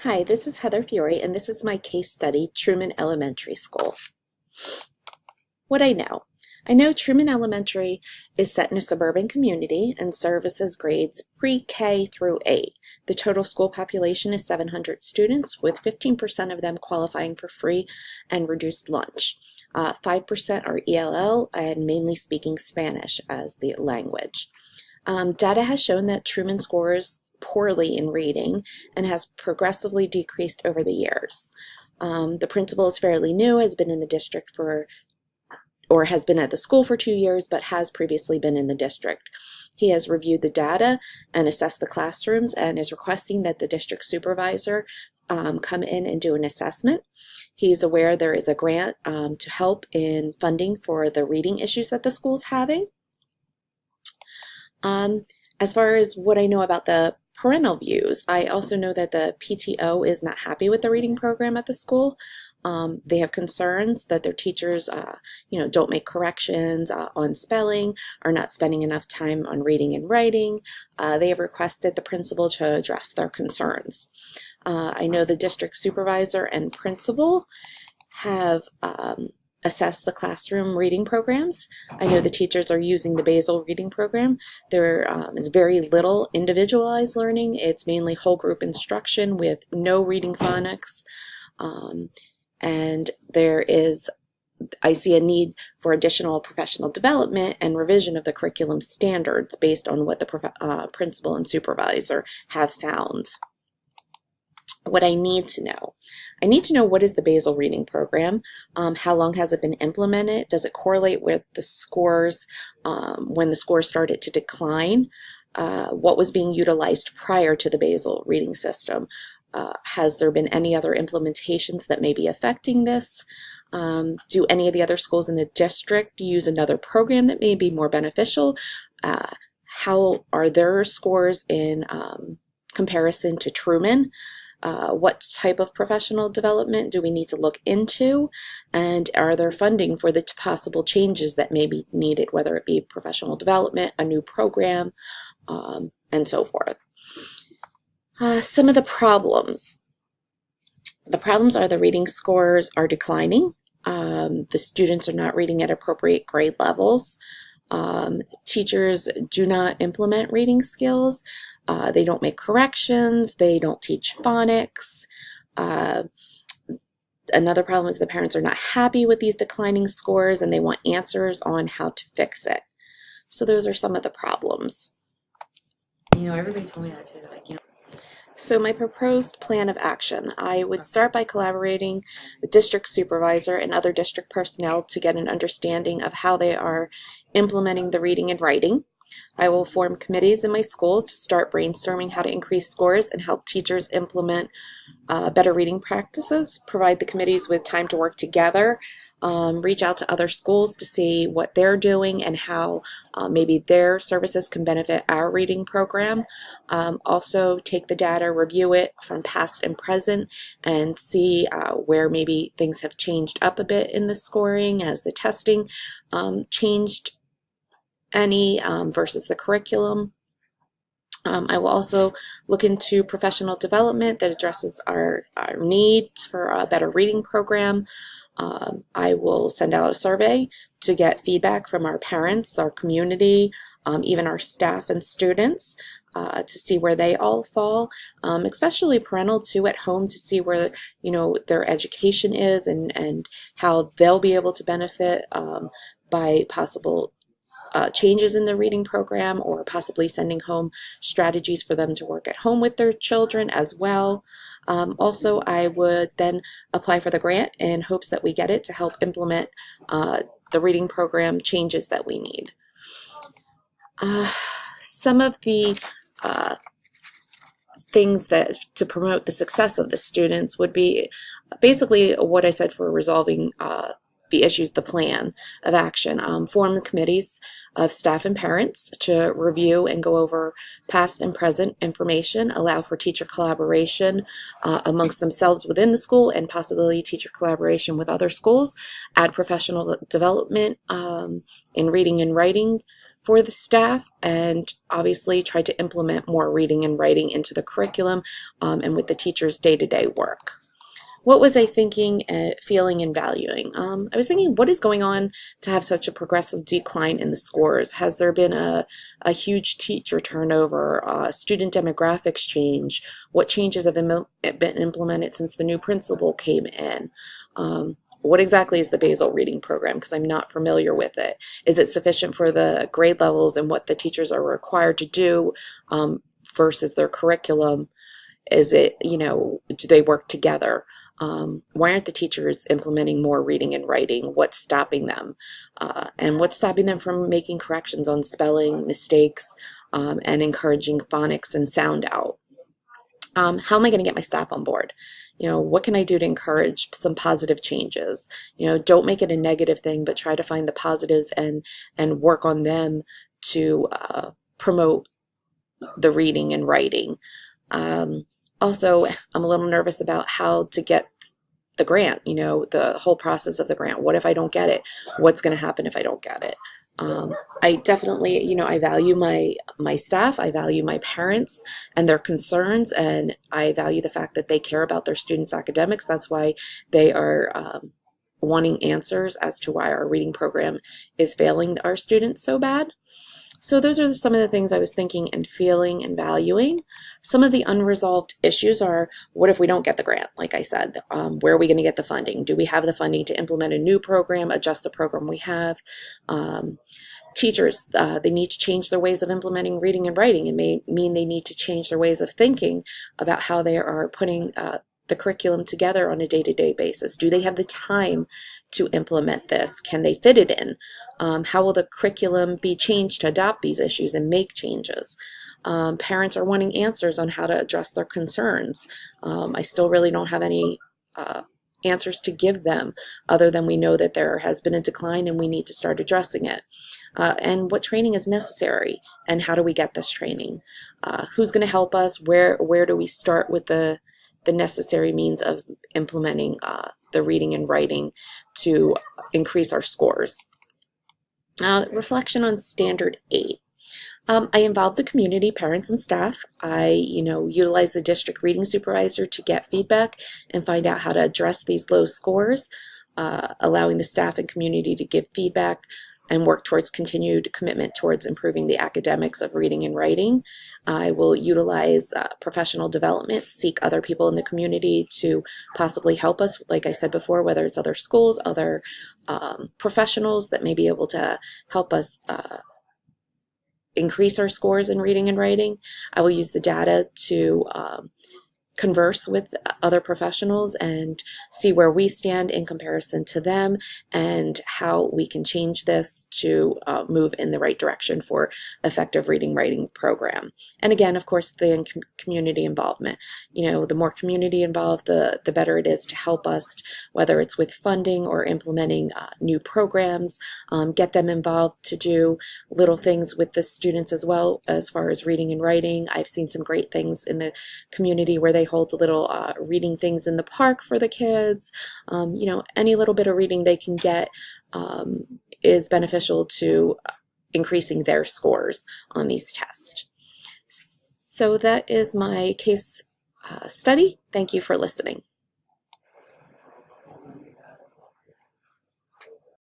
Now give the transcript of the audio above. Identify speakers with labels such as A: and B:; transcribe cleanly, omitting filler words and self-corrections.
A: Hi, this is Heather Fiore, and this is my case study, Truman Elementary School. What I know. I know Truman Elementary is set in a suburban community and services grades pre-K through 8. The total school population is 700 students, with 15% of them qualifying for free and reduced lunch. 5% are ELL and mainly speaking Spanish as the language. Data has shown that Truman scores poorly in reading and has progressively decreased over the years. The principal is fairly new, has been in the district has been at the school for 2 years, but has previously been in the district. He has reviewed the data and assessed the classrooms and is requesting that the district supervisor come in and do an assessment. He's aware there is a grant to help in funding for the reading issues that the school's having. As far as what I know about the parental views, I also know that the PTO is not happy with the reading program at the school. They have concerns that their teachers, don't make corrections on spelling, are not spending enough time on reading and writing. They have requested the principal to address their concerns. I know the district supervisor and principal have assess the classroom reading programs. I know the teachers are using the basal reading program. There is very little individualized learning. It's mainly whole group instruction with no reading phonics. And I see a need for additional professional development and revision of the curriculum standards based on what the principal and supervisor have found. What I need to know what is the basal reading program, how long has it been implemented, does it correlate with the scores when the scores started to decline, what was being utilized prior to the basal reading system, has there been any other implementations that may be affecting this, do any of the other schools in the district use another program that may be more beneficial, how are their scores in comparison to Truman. What type of professional development do we need to look into, and are there funding for the possible changes that may be needed, whether it be professional development, a new program, and so forth. Some of the problems. The problems are the reading scores are declining. The students are not reading at appropriate grade levels. Teachers do not implement reading skills. They don't make corrections. They don't teach phonics. Another problem is the parents are not happy with these declining scores and they want answers on how to fix it. So those are some of the problems.
B: Everybody told me that too. They're like,
A: So my proposed plan of action, I would start by collaborating with district supervisor and other district personnel to get an understanding of how they are implementing the reading and writing. I will form committees in my school to start brainstorming how to increase scores and help teachers implement better reading practices, provide the committees with time to work together, reach out to other schools to see what they're doing and how maybe their services can benefit our reading program. Also take the data, review it from past and present, and see where maybe things have changed up a bit in the scoring as the testing changed any versus the curriculum. I will also look into professional development that addresses our need for a better reading program. I will send out a survey to get feedback from our parents, our community, even our staff and students to see where they all fall, especially parental too at home, to see where their education is and how they'll be able to benefit by possible changes in the reading program, or possibly sending home strategies for them to work at home with their children as well. Also, I would then apply for the grant in hopes that we get it to help implement the reading program changes that we need. Some of the things that to promote the success of the students would be basically what I said for resolving the issues, the plan of action. Form committees of staff and parents to review and go over past and present information, allow for teacher collaboration amongst themselves within the school and possibly teacher collaboration with other schools, add professional development in reading and writing for the staff, and obviously try to implement more reading and writing into the curriculum and with the teachers' day-to-day work. What was I thinking, feeling, and valuing? I was thinking, what is going on to have such a progressive decline in the scores? Has there been a huge teacher turnover, student demographics change? What changes have been implemented since the new principal came in? What exactly is the basal reading program? Because I'm not familiar with it. Is it sufficient for the grade levels and what the teachers are required to do versus their curriculum? Is it, do they work together? Why aren't the teachers implementing more reading and writing? What's stopping them? And what's stopping them from making corrections on spelling mistakes and encouraging phonics and sound out? How am I going to get my staff on board? What can I do to encourage some positive changes? Don't make it a negative thing, but try to find the positives and work on them to promote the reading and writing. Also, I'm a little nervous about how to get the grant, the whole process of the grant. What if I don't get it? What's going to happen if I don't get it? I definitely, I value my staff. I value my parents and their concerns, and I value the fact that they care about their students' academics. That's why they are wanting answers as to why our reading program is failing our students so bad. So those are some of the things I was thinking and feeling and valuing. Some of the unresolved issues are, what if we don't get the grant? Like I said, where are we going to get the funding? Do we have the funding to implement a new program, adjust the program we have? Teachers, they need to change their ways of implementing reading and writing. It may mean they need to change their ways of thinking about how they are putting the curriculum together on a day-to-day basis. Do they have the time to implement this? Can they fit it in? How will the curriculum be changed to adopt these issues and make changes? Parents are wanting answers on how to address their concerns. I still really don't have any answers to give them other than we know that there has been a decline and we need to start addressing it. And what training is necessary and how do we get this training? Who's going to help us? Where do we start with the necessary means of implementing the reading and writing to increase our scores? Reflection on Standard 8. I involved the community, parents, and staff. I, utilized the district reading supervisor to get feedback and find out how to address these low scores, allowing the staff and community to give feedback and work towards continued commitment towards improving the academics of reading and writing. I will utilize professional development, seek other people in the community to possibly help us, like I said before, whether it's other schools, other professionals that may be able to help us increase our scores in reading and writing. I will use the data to converse with other professionals and see where we stand in comparison to them and how we can change this to move in the right direction for effective reading writing program. And again, of course, the community involvement. The more community involved, the better it is to help us, whether it's with funding or implementing new programs, get them involved to do little things with the students as well as far as reading and writing. I've seen some great things in the community where they hold the little reading things in the park for the kids. Any little bit of reading they can get is beneficial to increasing their scores on these tests. So that is my case study. Thank you for listening.